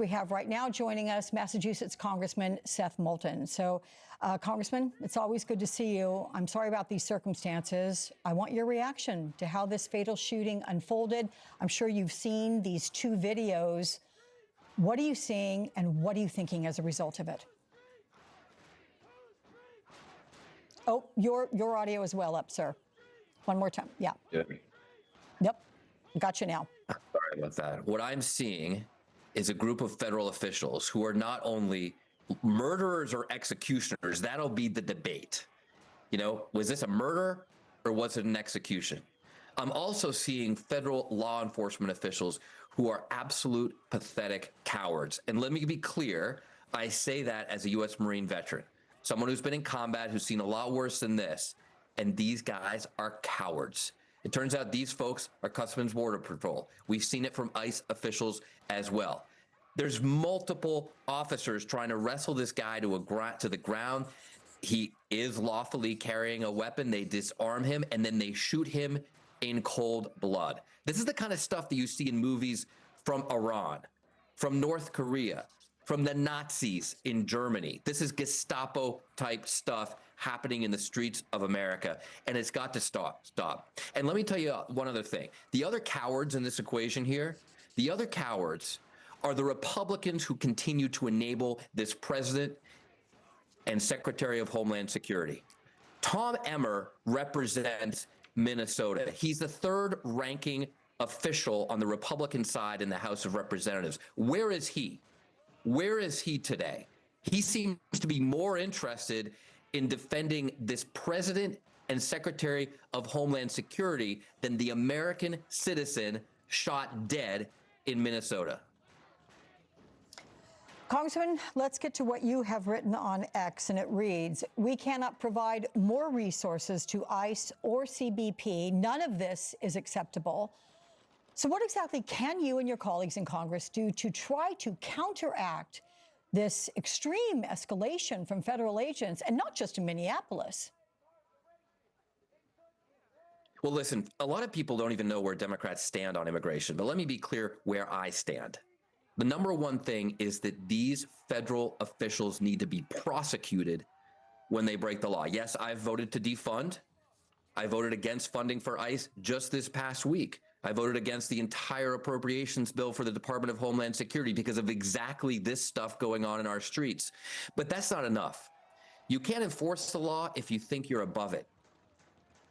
we have right now joining us Massachusetts Congressman Seth Molton. So, Congressman, it's always good to see you. I'm sorry about these circumstances. I want your reaction to how this fatal shooting unfolded. I'm sure you've seen these two videos. What are you seeing and what are you thinking as a result of it? Oh, your audio is well up, sir. One more time. Yeah. Yep. Got you now. Sorry about that. What I'm seeing is a group of federal officials who are not only murderers or executioners. That'll be the debate. You know, was this a murder or was it an execution? I'm also seeing federal law enforcement officials who are absolute pathetic cowards. And let me be clear, I say that as a U.S. Marine veteran, someone who's been in combat, who's seen a lot worse than this. And these guys are cowards. It turns out these folks are Customs Border Patrol. We've seen it from ICE officials as well. There's multiple officers trying to wrestle this guy to the ground. He is lawfully carrying a weapon. They disarm him, and then they shoot him in cold blood. This is the kind of stuff that you see in movies from Iran, from North Korea, from the Nazis in Germany. This is Gestapo-type stuff happening in the streets of America, and it's got to stop. And let me tell you one other thing. The other cowards in this equation here, the other cowards are the Republicans who continue to enable this president and Secretary of Homeland Security. Tom Emmer represents Minnesota. He's the third ranking official on the Republican side in the House of Representatives. Where is he? Where is he today? He seems to be more interested in defending this president and Secretary of Homeland Security than the American citizen shot dead in Minnesota. Congressman, let's get to what you have written on X, and it reads, we cannot provide more resources to ICE or CBP. None of this is acceptable. So what exactly can you and your colleagues in Congress do to try to counteract this extreme escalation from federal agents, and not just in Minneapolis? Well, listen, a lot of people don't even know where Democrats stand on immigration, but let me be clear where I stand. The number one thing is that these federal officials need to be prosecuted when they break the law. Yes, I've voted to defund. I voted against funding for ICE just this past week. I voted against the entire appropriations bill for the Department of Homeland Security because of exactly this stuff going on in our streets. But that's not enough. You can't enforce the law if you think you're above it.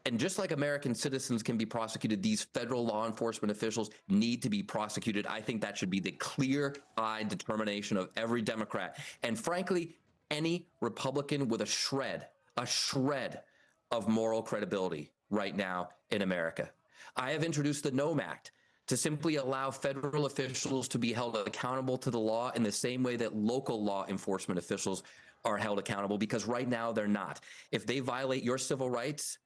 And just like American citizens can be prosecuted, these federal law enforcement officials need to be prosecuted. I think that should be the clear-eyed determination of every Democrat. And frankly, any Republican with a shred of moral credibility right now in America. I have introduced the NOME Act to simply allow federal officials to be held accountable to the law in the same way that local law enforcement officials are held accountable, because right now they're not. If they violate your civil rights,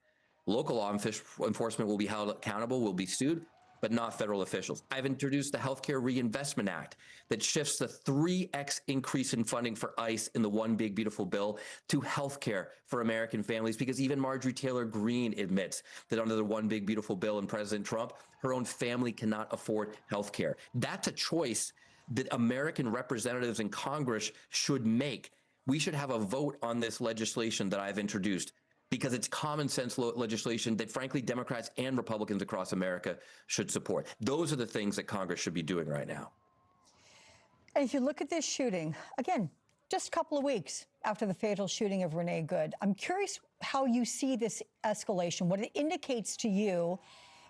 local law enforcement will be held accountable, will be sued, but not federal officials. I've introduced the Healthcare Reinvestment Act that shifts the 3x increase in funding for ICE in the One Big Beautiful Bill to healthcare for American families, because even Marjorie Taylor Greene admits that under the One Big Beautiful Bill and President Trump, her own family cannot afford healthcare. That's a choice that American representatives in Congress should make. We should have a vote on this legislation that I've introduced, because it's common sense legislation that, frankly, Democrats and Republicans across America should support. Those are the things that Congress should be doing right now. And if you look at this shooting, again, just a couple of weeks after the fatal shooting of Renee Good, I'm curious how you see this escalation, what it indicates to you.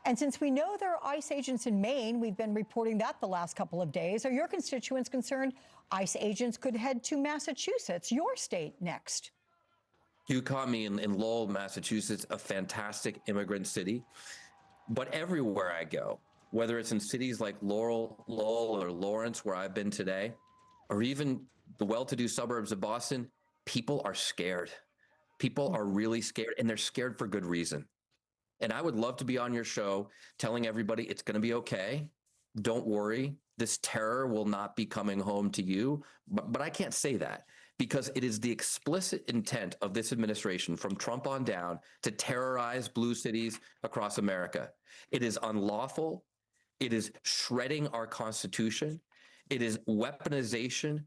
And since we know there are ICE agents in Maine, we've been reporting that the last couple of days, are your constituents concerned ICE agents could head to Massachusetts, your state, next? You caught me in Lowell, Massachusetts, a fantastic immigrant city. But everywhere I go, whether it's in cities like Lowell or Lawrence, where I've been today, or even the well-to-do suburbs of Boston, people are scared. People are really scared, and they're scared for good reason. And I would love to be on your show telling everybody it's going to be okay. Don't worry. This terror will not be coming home to you. But I can't say that, because it is the explicit intent of this administration from Trump on down to terrorize blue cities across America. It is unlawful. It is shredding our Constitution. It is weaponization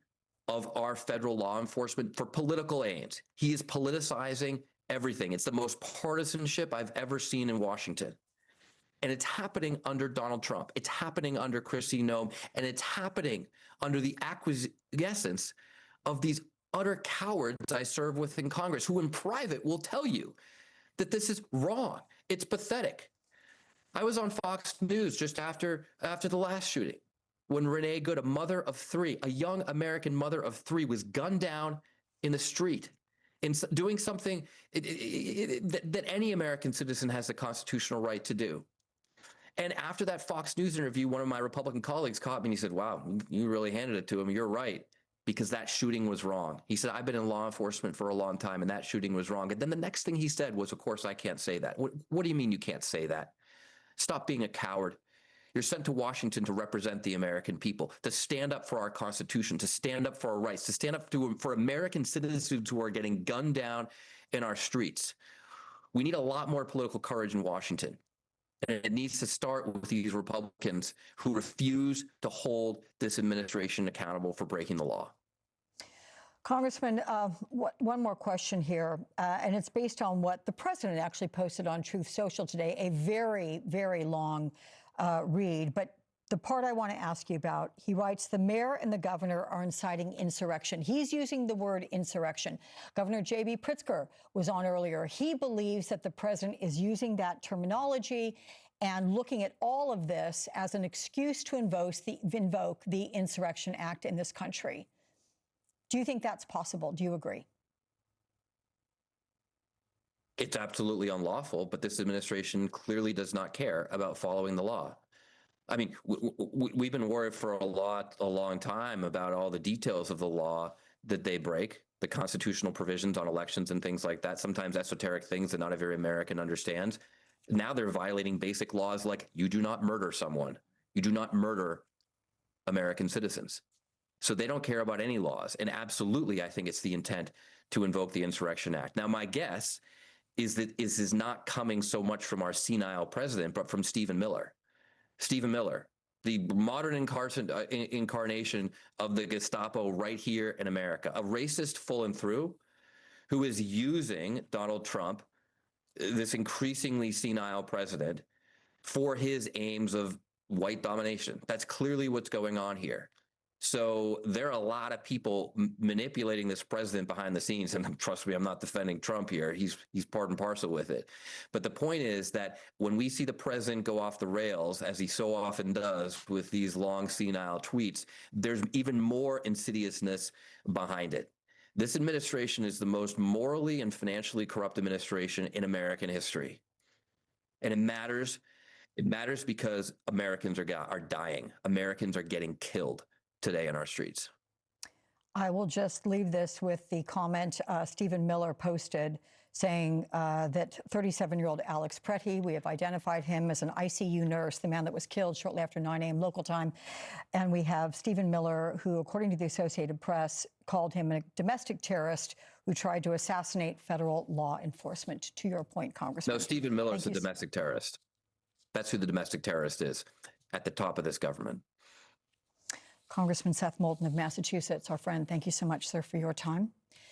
of our federal law enforcement for political aims. He is politicizing everything. It's the most partisanship I've ever seen in Washington. And it's happening under Donald Trump. It's happening under Kristi Noem. And it's happening under the acquiescence of these utter cowards I serve with in Congress, who in private will tell you that this is wrong. It's pathetic. I was on Fox News just after the last shooting, when Renee Good, a mother of three, a young American mother of three, was gunned down in the street in doing something that any American citizen has the constitutional right to do. And after that Fox News interview, one of my Republican colleagues caught me and he said, wow, you really handed it to him. You're right, because that shooting was wrong. He said, I've been in law enforcement for a long time and that shooting was wrong. And then the next thing he said was, of course, I can't say that. What do you mean you can't say that? Stop being a coward. You're sent to Washington to represent the American people, to stand up for our Constitution, to stand up for our rights, to stand up for American citizens who are getting gunned down in our streets. We need a lot more political courage in Washington. And it needs to start with these Republicans who refuse to hold this administration accountable for breaking the law. Congressman, one more question here, and it's based on what the president actually posted on Truth Social today, a very, very long read. But the part I want to ask you about, he writes, the mayor and the governor are inciting insurrection. He's using the word insurrection. Governor J.B. Pritzker was on earlier. He believes that the president is using that terminology and looking at all of this as an excuse to invoke the Insurrection Act in this country. Do you think that's possible? Do you agree? It's absolutely unlawful, but this administration clearly does not care about following the law. I mean, we've been worried for a long time about all the details of the law that they break, the constitutional provisions on elections and things like that, sometimes esoteric things that not every American understands. Now they're violating basic laws like you do not murder someone. You do not murder American citizens. So they don't care about any laws. And absolutely, I think it's the intent to invoke the Insurrection Act. Now, my guess is that this is not coming so much from our senile president, but from Stephen Miller. Stephen Miller, the modern incarnation of the Gestapo right here in America, a racist full and through who is using Donald Trump, this increasingly senile president, for his aims of white domination. That's clearly what's going on here. So there are a lot of people manipulating this president behind the scenes. And trust me, I'm not defending Trump here. He's part and parcel with it. But the point is that when we see the president go off the rails, as he so often does with these long senile tweets, there's even more insidiousness behind it. This administration is the most morally and financially corrupt administration in American history. And it matters. It matters because Americans are dying. Americans are getting killed today in our streets. I will just leave this with the comment Stephen Miller posted saying that 37-year-old Alex Pretty, we have identified him as an ICU nurse, the man that was killed shortly after 9 a.m. local time. And we have Stephen Miller, who, according to the Associated Press, called him a domestic terrorist who tried to assassinate federal law enforcement. To your point, Congressman. No, Stephen Miller is a domestic terrorist. That's who the domestic terrorist is at the top of this government. Congressman Seth Molton of Massachusetts, our friend, thank you so much, sir, for your time.